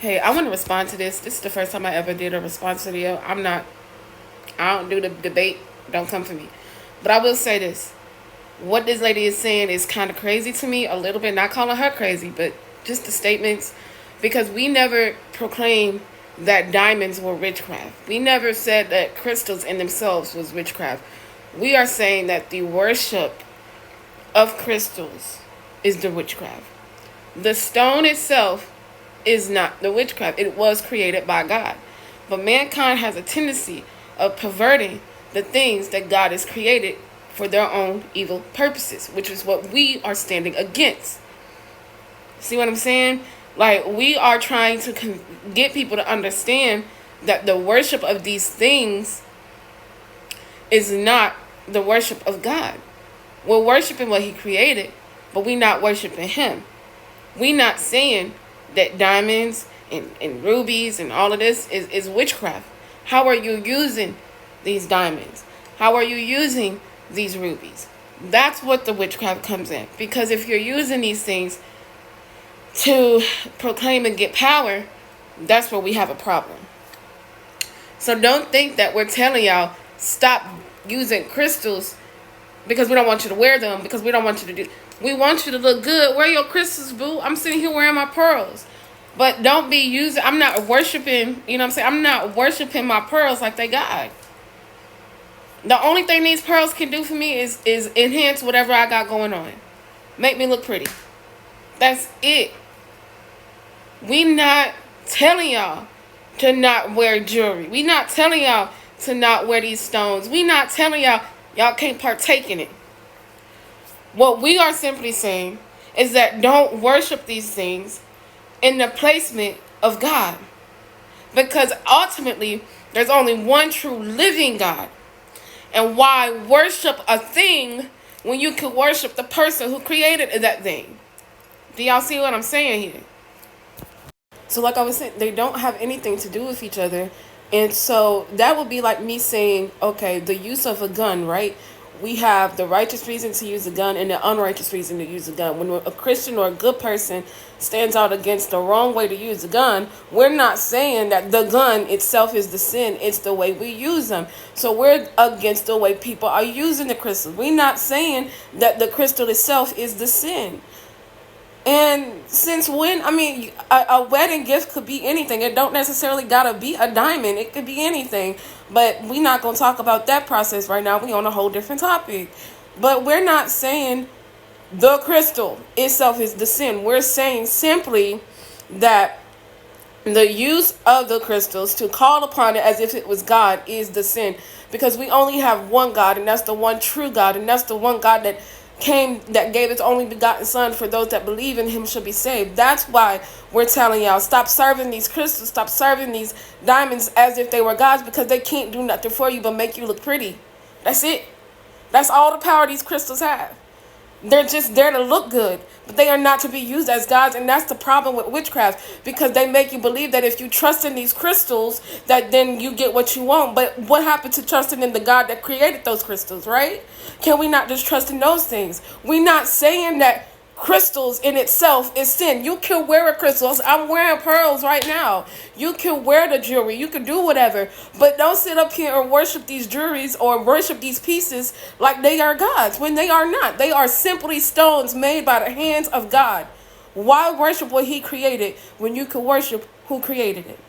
Hey, I want to respond to this. This is the first time I ever did a response video. I don't do the debate. Don't come for me. But I will say this. What this lady is saying is kind of crazy to me, a little bit. Not calling her crazy, but just the statements. Because we never proclaimed that diamonds were witchcraft. We never said that crystals in themselves was witchcraft. We are saying that the worship of crystals is the witchcraft. The stone itself is not the witchcraft. It was created by God. But mankind has a tendency of perverting the things that God has created for their own evil purposes, which is what we are standing against. See what I'm saying? Like, we are trying to get people to understand that the worship of these things is not the worship of God. We're worshiping what he created, but we're not worshiping him. We're not saying that diamonds and rubies and all of this is witchcraft. How are you using these diamonds? How are you using these rubies? That's what the witchcraft comes in. Because if you're using these things to proclaim and get power, that's where we have a problem. So don't think that we're telling y'all stop using crystals because we don't want you to wear them, because we don't want you to do. We want you to look good. Wear your crystals, boo. I'm sitting here wearing my pearls. But don't be using, I'm not worshiping, you know what I'm saying? I'm not worshiping my pearls like they God. The only thing these pearls can do for me is enhance whatever I got going on. Make me look pretty. That's it. We not telling y'all to not wear jewelry. We not telling y'all to not wear these stones. We not telling y'all can't partake in it. What we are simply saying is that don't worship these things in the placement of God. Because ultimately, there's only one true living God. And why worship a thing when you can worship the person who created that thing? Do y'all see what I'm saying here? So like I was saying, they don't have anything to do with each other. And so that would be like me saying, okay, the use of a gun, right? We have the righteous reason to use a gun and the unrighteous reason to use a gun. When a Christian or a good person stands out against the wrong way to use a gun, we're not saying that the gun itself is the sin. It's the way we use them. So we're against the way people are using the crystal. We're not saying that the crystal itself is the sin. And since when, I mean, a wedding gift could be anything. It don't necessarily gotta be a diamond. It could be anything. But we're not gonna talk about that process right now. We on a whole different topic. But we're not saying the crystal itself is the sin. We're saying simply that the use of the crystals to call upon it as if it was God is the sin. Because we only have one God, and that's the one true God, and that's the one God that gave its only begotten son for those that believe in him should be saved. That's why we're telling y'all, stop serving these crystals, stop serving these diamonds as if they were gods, because they can't do nothing for you but make you look pretty. That's it. That's all the power these crystals have. They're just there to look good, but they are not to be used as gods. And that's the problem with witchcraft, because they make you believe that if you trust in these crystals, that then you get what you want. But what happened to trusting in the God that created those crystals, right? Can we not just trust in those things? We're not saying that crystals in itself is sin. You can wear a crystal. I'm wearing pearls right now. You can wear the jewelry. You can do whatever. But don't sit up here and worship these jewelries or worship these pieces like they are gods, when they are not. They are simply stones made by the hands of God. Why worship what he created when you can worship who created it?